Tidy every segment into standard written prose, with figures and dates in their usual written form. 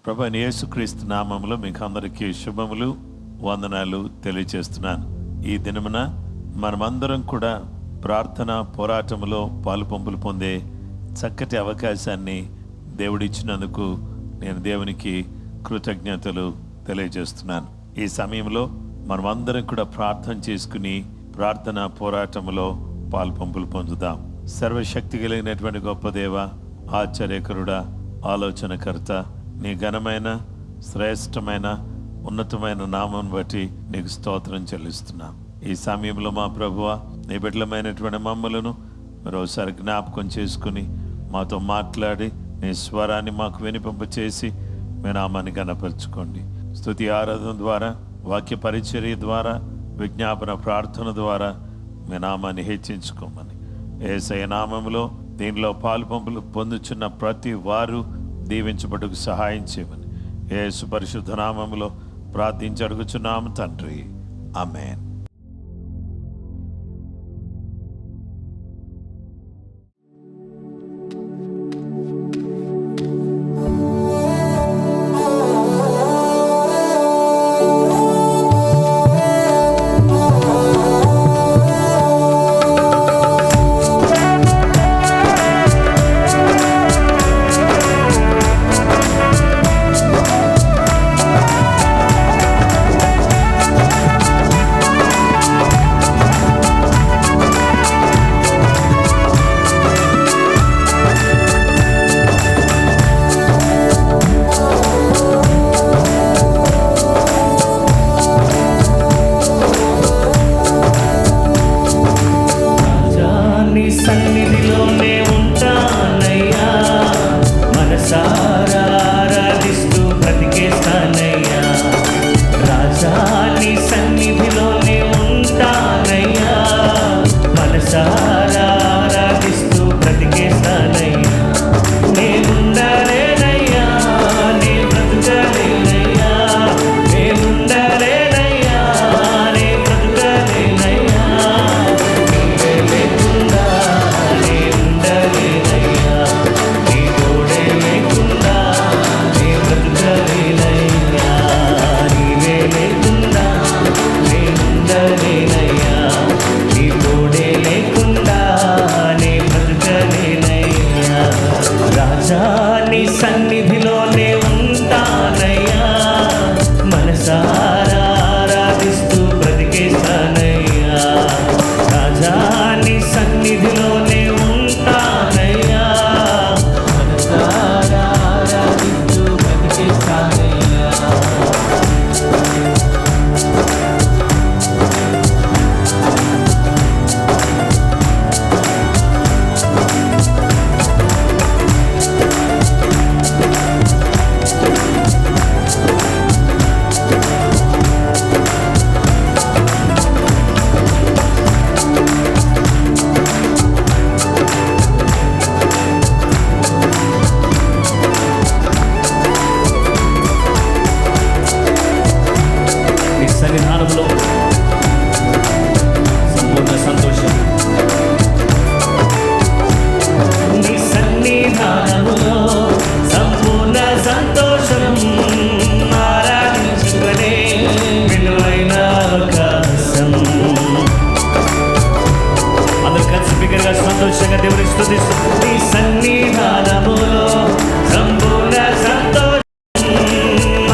ప్రభువైన యేసుక్రీస్తు నామములో మీకు అందరికీ శుభములు, వందనాలు తెలియజేస్తున్నాను. ఈ దినమున మనమందరం కూడా ప్రార్థన పోరాటములో పాలుపంపులు పొందే చక్కటి అవకాశాన్ని దేవుడిచ్చినందుకు నేను దేవునికి కృతజ్ఞతలు తెలియజేస్తున్నాను. ఈ సమయంలో మనమందరం కూడా ప్రార్థన చేసుకుని ప్రార్థన పోరాటములో పాలుపంపులు పొందుదాం. సర్వశక్తి కలిగినటువంటి గొప్ప దేవ, ఆశ్చర్యకరుడా, ఆలోచనకర్త, నీ ఘనమైన, శ్రేష్టమైన, ఉన్నతమైన నామం బట్టి నీకు స్తోత్రం చెల్లిస్తున్నాం. ఈ సమయంలో మా ప్రభువా, నీ బిడ్డలమైనటువంటి మమ్మలను మరోసారి జ్ఞాపకం చేసుకుని మాతో మాట్లాడి నీ స్వరాన్ని మాకు వినిపింప చేసి మీ నామాన్ని ఘనపరచుకోండి. స్తుతి ఆరాధన ద్వారా, వాక్య పరిచర్య ద్వారా, విజ్ఞాపన ప్రార్థన ద్వారా మీ నామాన్ని హెచ్చించుకోమని యేసయ్య నామములో దీనిలో పాలుపంపులు పొందుచున్న ప్రతి వారు దీవించబడుకు సహాయం చేయమని యేసు పరిశుద్ధ నామములో ప్రార్థించి అడుగుచున్నాము తండ్రి, ఆమేన్.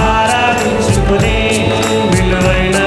ఆరాధించుకునే విలువైన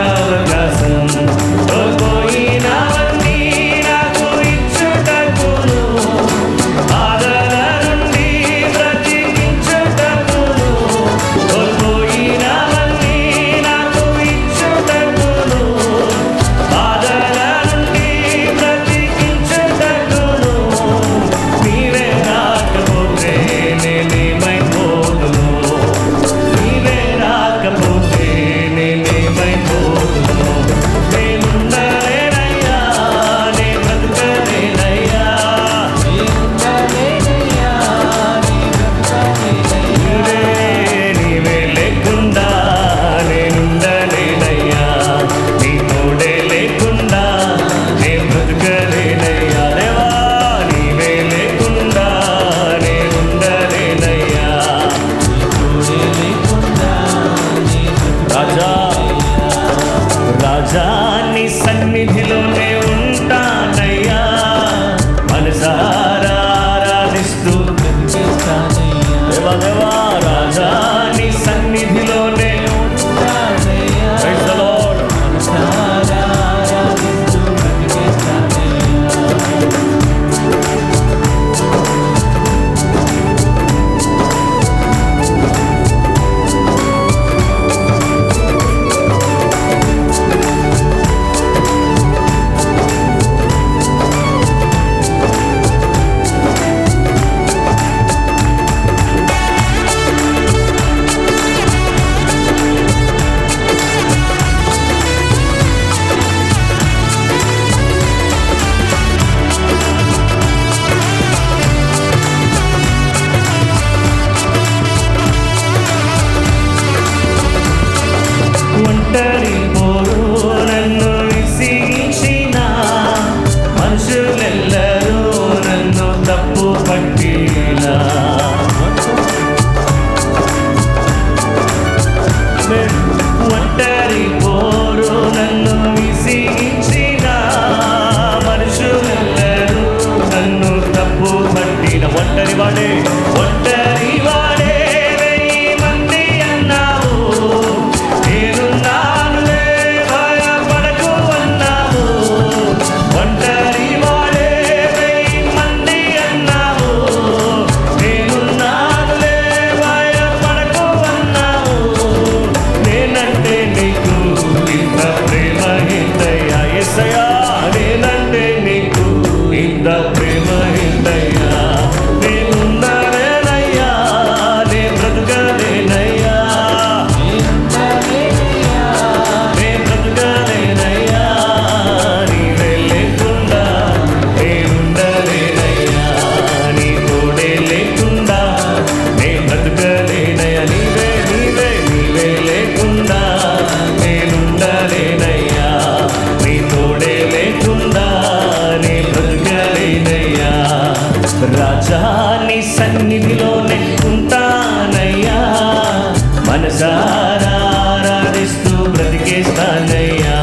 ఆరాధిస్తూ బ్రతికేస్తానయ్యా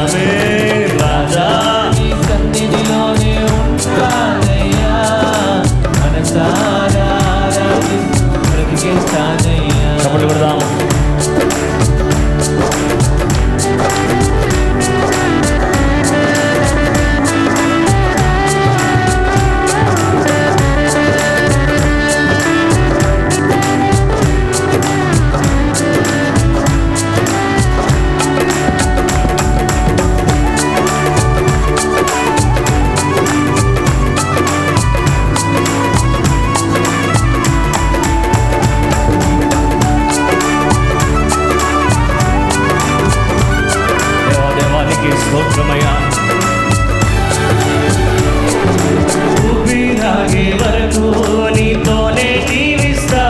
రాజా నీ సన్నిధిలోనే ఉంటానయ్యా మనసారా ఆరాధిస్తూ బ్రతికేస్తానయ్యా. చప్పట్లు కొడదాం. స్తోత్రమయ్యా. ఊపిరాగే వరకు నీతోనే జీవిస్తా,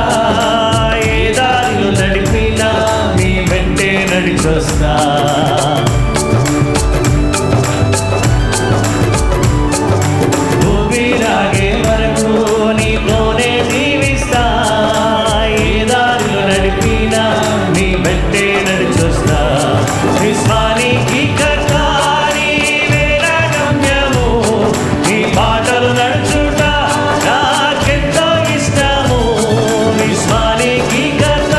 ఏ దారిలో నడిపినా నీ వెంటే నడిచొస్తా. ఊపిరాగే వరకు నీతోనే జీవిస్తా, ఏ దారిలో నడిపినా నీ వెంటే నడిచొస్తా. విశ్వానికి పాటలు నడుచుట నాకెంతో ఇష్టము. విశ్వానికి కర్త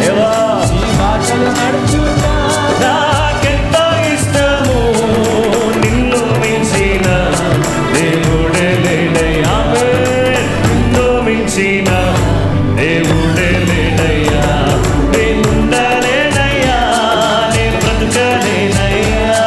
దేవా పాటలు నడుచుట నాకెంతో ఇష్టము. నిన్ను మించిన దేవుడే లేడయ్యా, నిన్ను మించిన దేవుడే లేడయ్యా. నేనుండలేనయ్యా, నేను బ్రతుకలేనయ్యా.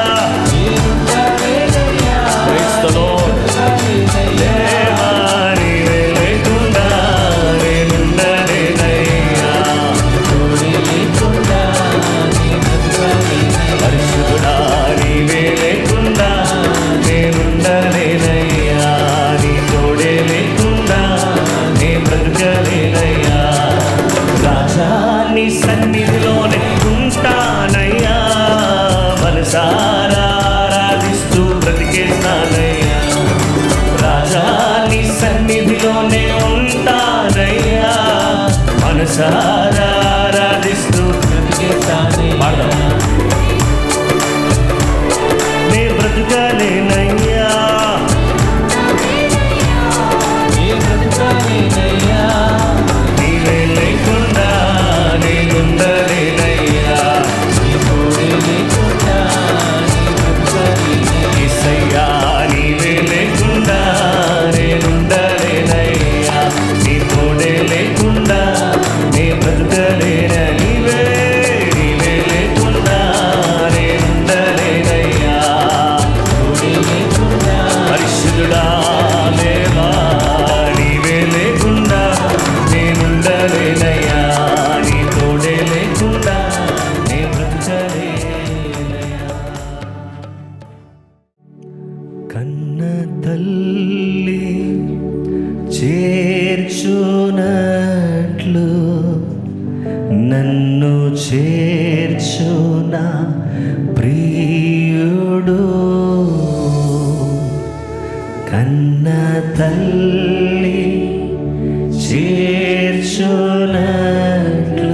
నీ సన్నిధిలోనే ఉంటానయ్యా మనసారా ఆరాధిస్తూ బ్రతికేస్తానయ్యా. రాజా నీ సన్నిధిలోనే ఉంటానయ్యా మనసారా ఆరాధిస్తూ బ్రతికేస్తానయ్యా. నే బ్రతుకలేనయ్యా, నే బ్రతుకలేనయ్యా. నీవే లేకుండా నేనుండలేనయ్యా, నీ తోడే లేకుండా యేసయ్యా. నీవే లేకుండా నేనుండలేనయ్యా, నీ తోడే లేకుండా నే బ్రతుకలేన. నీవే నీవే లేకుండా నేనుండలేనయ్యా, తోడే లేకుండా. పరిశుద్ధుడా దేవా నీవే లేకుండా నేనుండలేనయ్యా, నీ తోడే లేకుండా నే బ్రతుకలేనయ్యా. కన్న తల్లి చేర్చునట్లు నన్ను చేర్చున ప్రియుడు, కన్న తల్లి చేర్చునట్లు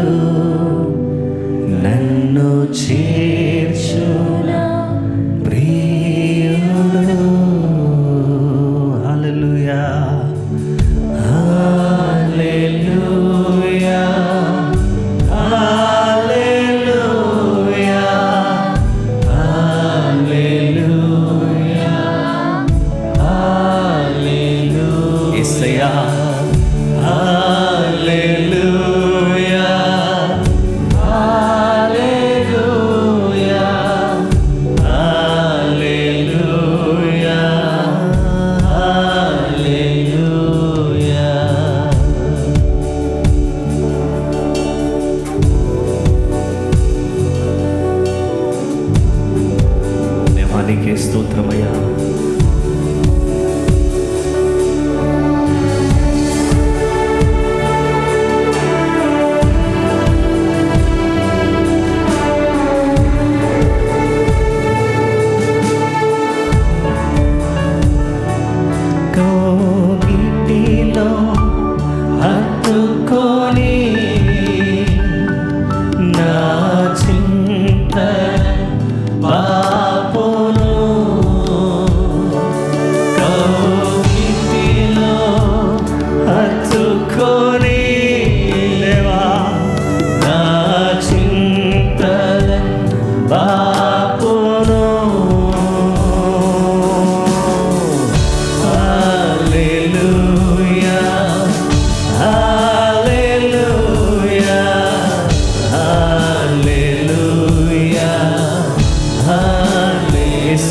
నన్ను చేర్చున ప్రియుడు. హల్లెలూయా హల్లెలూయా హల్లెలూయా హల్లెలూయా హల్లెలూయా.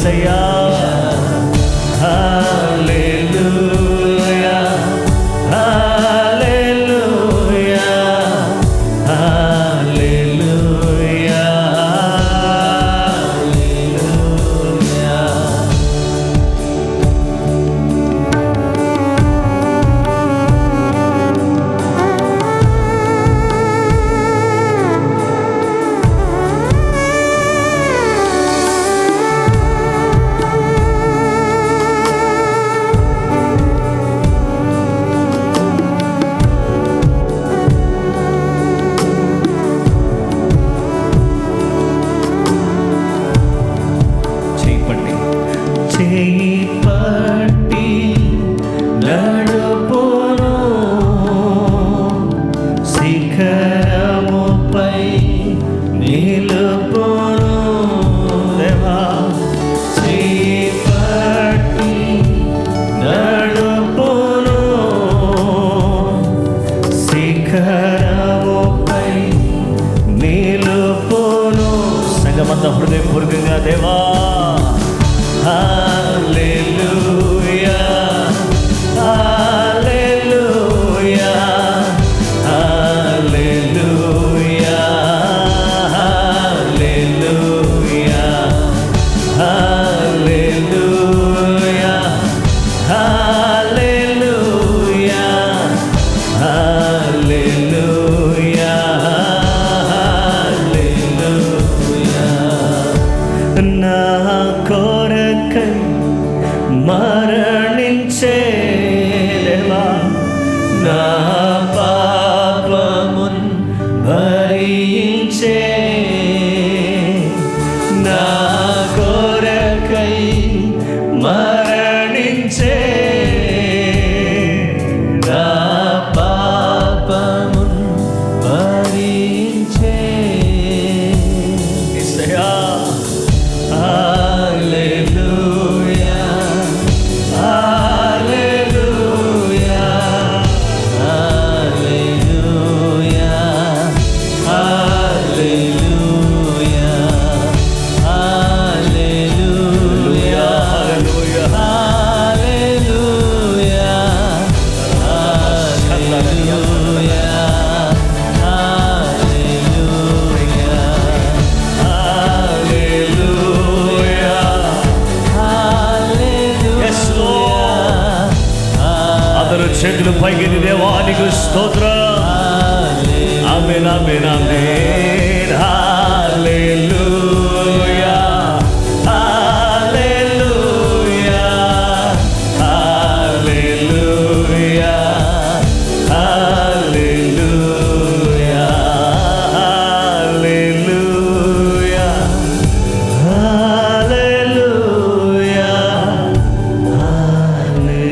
యేసయ్యా హల్లెలూయా హల్లెలూయా హల్లెలూయా హల్లెలూయా. చేయి పట్టి నడుపును శిఖరముపై నిలుపును. దేవా చేయి పట్టి నడుపును శిఖరముపై నిలుపును. సంగమంతా హృదయపూర్వకంగా దేవా హల్లెలూయా హల్లెలూయా హల్లెలూయా హల్లెలూయా హల్లెలూయా హల్లెలూయా హల్లెలూయా హల్లెలూయా. నా కొరకై మరణించే దేవా నా పాపమున్ భరించే నా కొరకై మరణించే నా పాపమున్ భరించే. యేసయ్యా హల్లెలూయా హల్లెలూయా హల్లెలూయా హల్లెలూయా హల్లెలూయా హల్లెలూయా హల్లెలూయా హల్లెలూయా అందరూ చేతులు పైకి దేవానికి స్తోత్రం. ఆమేన్ ఆమేన్ ఆమేన్. హల్లెలూయా హల్లెలూయా హల్లెలూయా హల్లెలూయా హల్లెలూయా హల్లెలూయా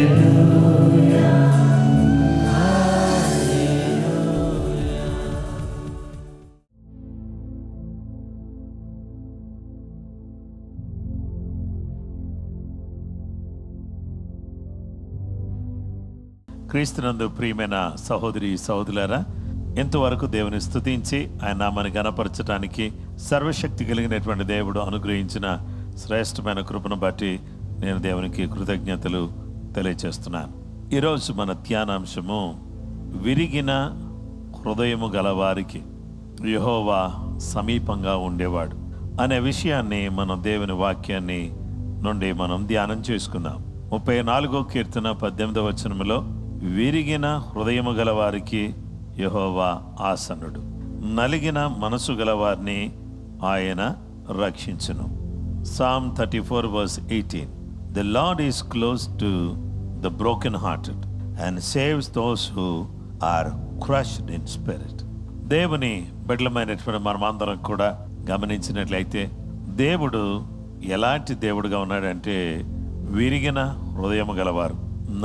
హల్లెలూయా. క్రీస్తునందు ప్రియమైన సహోదరి సహోదరులారా, ఇంతవరకు దేవుని స్తుతించి ఆయన నామాన్ని గణపరచడానికి సర్వశక్తి కలిగినటువంటి దేవుడు అనుగ్రహించిన శ్రేష్టమైన కృపను బట్టి నేను దేవునికి కృతజ్ఞతలు తెలియచేస్తున్నాను. ఈరోజు మన ధ్యానాంశము విరిగిన హృదయము గలవారికి యెహోవా సమీపంగా ఉండేవాడు అనే విషయాన్ని మనం దేవుని వాక్యాన్ని నుండి మనం ధ్యానం చేసుకుందాం. 34వ కీర్తన 18వ వచనములో విరిగిన హృదయము గలవారికి యెహోవా ఆసన్నుడు, నలిగిన మనసు గలవారిని ఆయన రక్షించును. Psalm 34:18 The Lord is close to the broken-hearted and saves those who are crushed in spirit. దేవుని బిడ్డలమైనటువంటి మనమందరం కూడా గమనించినట్లయితే దేవుడు ఎలాంటి దేవుడుగా ఉన్నాడంటే విరిగిన హృదయము గలవారు,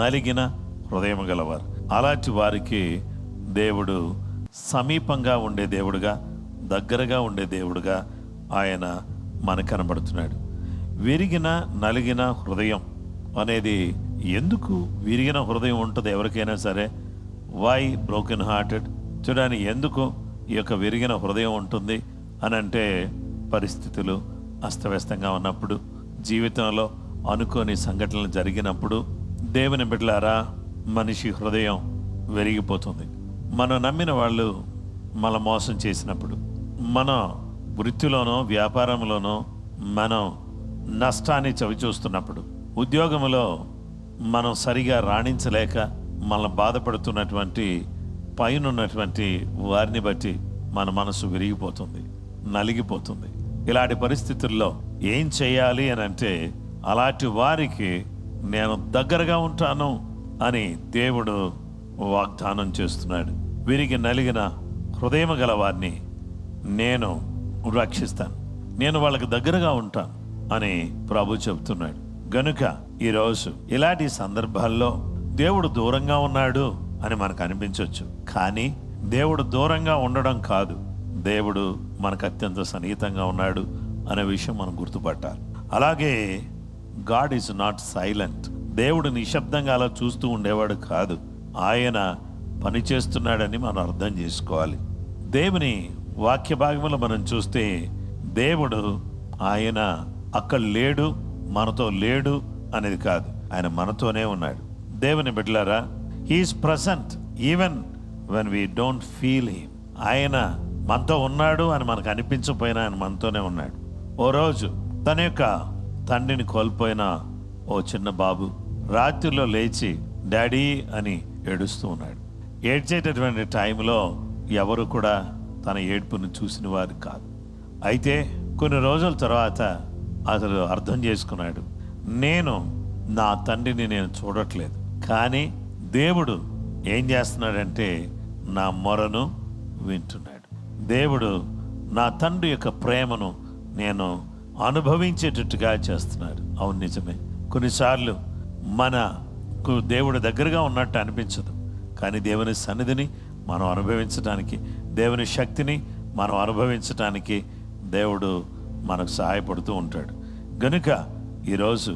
నలిగిన హృదయము గలవారు, అలాంటి వారికి దేవుడు సమీపంగా ఉండే దేవుడుగా, దగ్గరగా ఉండే దేవుడుగా ఆయన మనకు కనబడుతున్నాడు. విరిగిన నలిగిన హృదయం అనేది ఎందుకు విరిగిన హృదయం ఉంటుంది ఎవరికైనా సరే? Why broken hearted? చూడని ఎందుకు ఈ యొక్క విరిగిన హృదయం ఉంటుంది అని అంటే పరిస్థితులు అస్తవ్యస్తంగా ఉన్నప్పుడు, జీవితంలో అనుకోని సంఘటనలు జరిగినప్పుడు దేవుని బిడ్డలారా మనిషి హృదయం విరిగిపోతుంది. మనం నమ్మిన వాళ్ళు మన మోసం చేసినప్పుడు, మన వృత్తిలోనో వ్యాపారంలోనో మనం నష్టాన్ని చవిచూస్తున్నప్పుడు, ఉద్యోగంలో మనం సరిగా రాణించలేక మనల్ని బాధపడుతున్నటువంటి పైన ఉన్నటువంటి వారిని బట్టి మన మనసు విరిగిపోతుంది, నలిగిపోతుంది. ఇలాంటి పరిస్థితుల్లో ఏం చేయాలి అని అంటే, అలాంటి వారికి నేను దగ్గరగా ఉంటాను అని దేవుడు వాగ్దానం చేస్తున్నాడు. విరిగి నలిగిన హృదయం గల వారిని నేను రక్షిస్తాను, నేను వాళ్ళకి దగ్గరగా ఉంటాను అని ప్రభు చెబుతున్నాడు. గనుక ఈరోజు ఇలాంటి సందర్భాల్లో దేవుడు దూరంగా ఉన్నాడు అని మనకు అనిపించవచ్చు. కానీ దేవుడు దూరంగా ఉండడం కాదు, దేవుడు మనకు అత్యంత సన్నిహితంగా ఉన్నాడు అనే విషయం మనం గుర్తుపట్టాలి. అలాగే గాడ్ ఈజ్ నాట్ సైలెంట్. దేవుడు నిశ్శబ్దంగా అలా చూస్తూ ఉండేవాడు కాదు, ఆయన పని చేస్తున్నాడని మనం అర్థం చేసుకోవాలి. దేవుని వాక్య భాగంలో మనం చూస్తే దేవుడు ఆయన అక్కడ లేడు, మనతో లేడు అనేది కాదు, ఆయన మనతోనే ఉన్నాడు. దేవుని బిడ్డలారా, he is present even when we don't feel him. ఆయన మనతో ఉన్నాడు అని మనకు అనిపించకపోయినా ఆయన మనతోనే ఉన్నాడు. ఓ రోజు తన యొక్క తండ్రిని కోల్పోయిన ఓ చిన్న బాబు రాత్రిలో లేచి డాడీ అని ఏడుస్తూ ఉన్నాడు. ఏడ్చేటటువంటి టైంలో ఎవరు కూడా తన ఏడుపును చూసిన వారు కాదు. అయితే కొన్ని రోజుల తర్వాత అతడు అర్థం చేసుకున్నాడు, నేను నా తండ్రిని నేను చూడట్లేదు, కానీ దేవుడు ఏం చేస్తున్నాడంటే నా మొరను వింటున్నాడు. దేవుడు నా తండ్రి యొక్క ప్రేమను నేను అనుభవించేటట్టుగా చేస్తున్నాడు. అవును, నిజమే. కొన్నిసార్లు మనకు దేవుడు దగ్గరగా ఉన్నట్టు అనిపించదు, కానీ దేవుని సన్నిధిని మనం అనుభవించడానికి, దేవుని శక్తిని మనం అనుభవించడానికి దేవుడు మనకు సహాయపడుతూ ఉంటాడు. గనుక ఈరోజు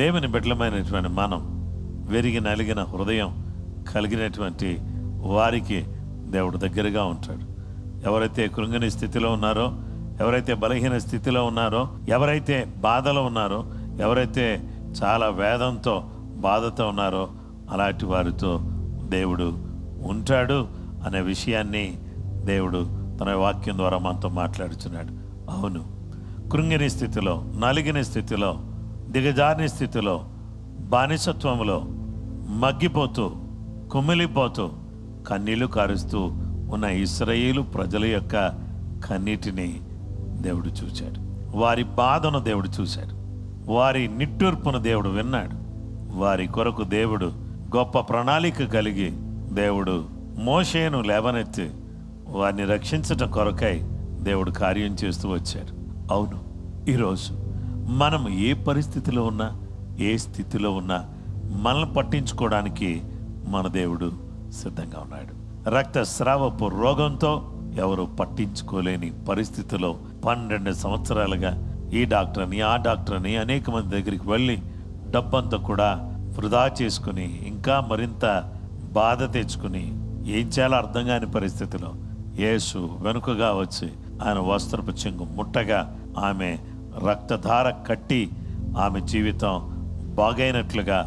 దేవుని బిడ్డలమైనటువంటి మనం విరిగి నలిగిన హృదయం కలిగినటువంటి వారికి దేవుడు దగ్గరగా ఉంటాడు. ఎవరైతే కృంగని స్థితిలో ఉన్నారో, ఎవరైతే బలహీన స్థితిలో ఉన్నారో, ఎవరైతే బాధలో ఉన్నారో, ఎవరైతే చాలా వేదంతో బాధతో ఉన్నారో, అలాంటి వారితో దేవుడు ఉంటాడు అనే విషయాన్ని దేవుడు తన వాక్యం ద్వారా మనతో మాట్లాడుతున్నాడు. అవును, కృంగిని స్థితిలో, నలిగిన స్థితిలో, దిగజారిన స్థితిలో, బానిసత్వంలో మగ్గిపోతూ కుమిలిపోతూ కన్నీళ్లు కారుస్తూ ఉన్న ఇశ్రాయేలు ప్రజల యొక్క కన్నీటిని దేవుడు చూశాడు. వారి బాధను దేవుడు చూశాడు. వారి నిట్టూర్పును దేవుడు విన్నాడు. వారి కొరకు దేవుడు గొప్ప ప్రణాళిక కలిగి దేవుడు మోషేను లేవనెత్తి వారిని రక్షించటం కొరకై దేవుడు కార్యం చేస్తూ వచ్చాడు. అవును, ఈరోజు మనం ఏ పరిస్థితిలో ఉన్నా, ఏ స్థితిలో ఉన్నా మనల్ని పట్టించుకోవడానికి మన దేవుడు సిద్ధంగా ఉన్నాడు. రక్తస్రావపు రోగంతో ఎవరు పట్టించుకోలేని పరిస్థితిలో 12 సంవత్సరాలుగా ఈ డాక్టర్ అని ఆ డాక్టర్ అని అనేక మంది దగ్గరికి వెళ్ళి డబ్బంతా కూడా వృధా చేసుకుని ఇంకా మరింత బాధ తెచ్చుకుని ఏం చేయాలో అర్థం కాని పరిస్థితిలో యేసు వెనుకగా వచ్చి ఆయన వస్త్రపు చెంగు ముట్టగా ఆమె రక్తధార కట్టి ఆమె జీవితం బాగైనట్లుగా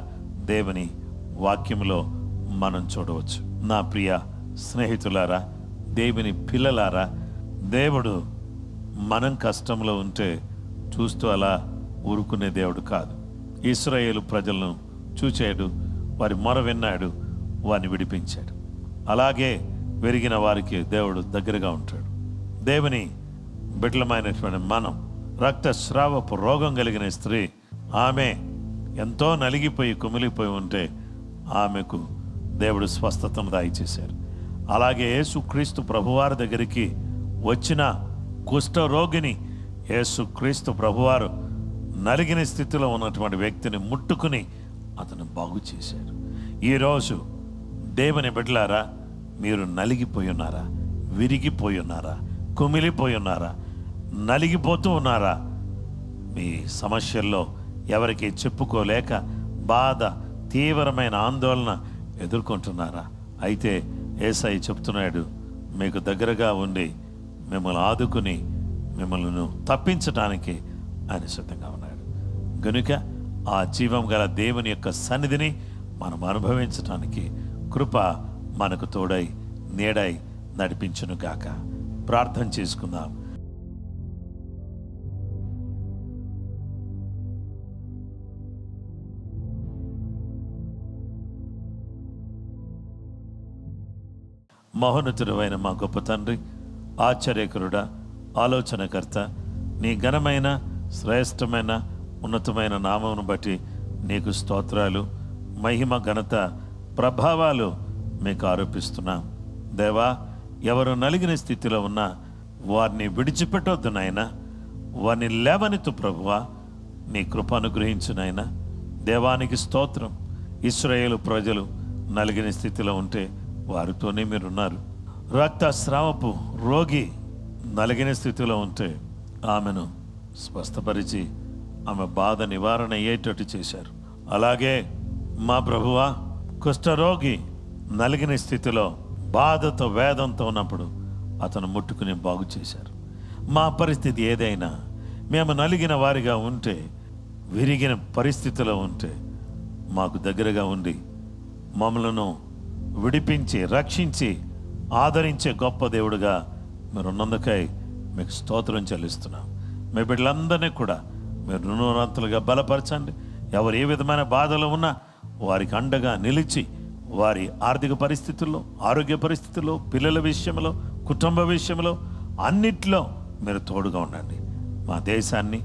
దేవుని వాక్యంలో మనం చూడవచ్చు. నా ప్రియ స్నేహితులారా, దేవుని పిల్లలారా, దేవుడు మనం కష్టంలో ఉంటే చూస్తూ అలా ఊరుకునే దేవుడు కాదు. ఇశ్రాయేలు ప్రజలను చూచాడు, వారి మొర విన్నాడు, వారిని విడిపించాడు. అలాగే విరిగిన వారికి దేవుడు దగ్గరగా ఉంటాడు. దేవుని బిడ్డలమైనటువంటి మనం, రక్తస్రావపు రోగం కలిగిన స్త్రీ, ఆమె ఎంతో నలిగిపోయి కుమిలిపోయి ఉంటే ఆమెకు దేవుడు స్వస్థతను దయచేశారు. అలాగే యేసుక్రీస్తు ప్రభువారి దగ్గరికి వచ్చిన కుష్ఠరోగిని యేసుక్రీస్తు ప్రభువారు నలిగిన స్థితిలో ఉన్నటువంటి వ్యక్తిని ముట్టుకుని అతను బాగు చేశారు. ఈరోజు దేవుని బిడ్డలారా, మీరు నలిగిపోయి ఉన్నారా? విరిగిపోయి ఉన్నారా? కుమిలిపోయి ఉన్నారా? నలిగిపోతూ ఉన్నారా? మీ సమస్యల్లో ఎవరికి చెప్పుకోలేక బాధ, తీవ్రమైన ఆందోళన ఎదుర్కొంటున్నారా? అయితే యేసయ్య చెప్తున్నాడు, మీకు దగ్గరగా ఉండి మిమ్మల్ని ఆదుకుని మిమ్మల్ని తప్పించడానికి ఆయన సిద్ధంగా ఉన్నాడు. గనుక ఆ జీవం గల దేవుని యొక్క సన్నిధిని మనం అనుభవించటానికి కృప మనకు తోడై నీడై నడిపించును గాక. ప్రార్థన చేసుకుందాం. మహోన్నతుడైన మా గొప్ప తండ్రి, ఆశ్చర్యకరుడా, ఆలోచనకర్త, నీ ఘనమైన శ్రేష్టమైన ఉన్నతమైన నామమును బట్టి నీకు స్తోత్రాలు, మహిమ, ఘనత, ప్రభావాలు మీకు ఆరోపిస్తున్నాం. దేవా, ఎవరు నలిగిన స్థితిలో ఉన్నా వారిని విడిచిపెట్టొద్దు నాయనా, వారిని లేవనెత్తు ప్రభువా. నీ కృప అనుగ్రహించు నాయనా. దేవానికి స్తోత్రం. ఇశ్రాయేలు ప్రజలు నలిగిన స్థితిలో ఉంటే వారితోనే మీరున్నారు. రక్తస్రావపు రోగి నలిగిన స్థితిలో ఉంటే ఆమెను స్వస్థపరిచి ఆమె బాధ నివారణ అయ్యేటట్టు చేశారు. అలాగే మా ప్రభువా, కుష్ఠరోగి నలిగిన స్థితిలో బాధతో వేదంతో ఉన్నప్పుడు అతను ముట్టుకుని బాగు చేశారు. మా పరిస్థితి ఏదైనా, మేము నలిగిన వారిగా ఉంటే, విరిగిన పరిస్థితిలో ఉంటే మాకు దగ్గరగా ఉండి మమ్మలను విడిపించి రక్షించి ఆదరించే గొప్ప దేవుడుగా మీరు ఉన్నందుకై మీకు స్తోత్రం చెల్లిస్తున్నాం. మీ బిడ్డలందరినీ కూడా మీరు నూరంతలుగా బలపరచండి. ఎవరు ఏ విధమైన బాధలు ఉన్నా వారికి అండగా నిలిచి వారి ఆర్థిక పరిస్థితుల్లో, ఆరోగ్య పరిస్థితుల్లో, పిల్లల విషయంలో, కుటుంబ విషయంలో అన్నిట్లో మీరు తోడుగా ఉండండి. మా దేశాన్ని,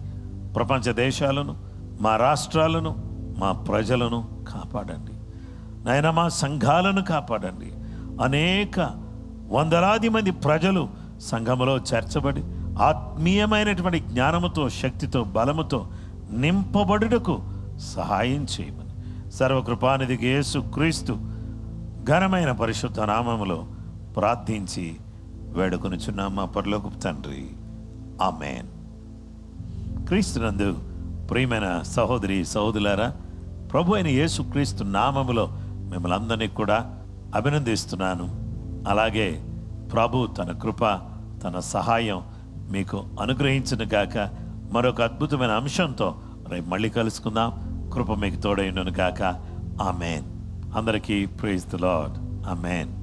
ప్రపంచ దేశాలను, మా రాష్ట్రాలను, మా ప్రజలను కాపాడండి నాయన. మా సంఘాలను కాపాడండి. అనేక వందలాది మంది ప్రజలు సంఘములో చేర్చబడి ఆత్మీయమైనటువంటి జ్ఞానముతో, శక్తితో, బలముతో నింపబడుటకు సహాయం చేయమని సర్వకృపానిధికి యేసు క్రీస్తు ఘనమైన పరిశుద్ధ నామములో ప్రార్థించి వేడుకొనుచున్నాం మా పరలోకపు తండ్రి. ఆమేన్. క్రీస్తునందు ప్రియమైన సహోదరి సహోదరులారా, ప్రభు అయిన యేసు క్రీస్తు నామములో మిమ్మల్ని అందరినీ కూడా అభినందిస్తున్నాను. అలాగే ప్రభు తన కృప, తన సహాయం మీకు అనుగ్రహించును గాక. మరొక అద్భుతమైన అంశంతో రేపు మళ్ళీ కలుసుకుందాం. కృప మీకు తోడైనను గాక. ఆమేన్. అందరికీ ప్రైజ్ ది లార్డ్. ఆమేన్.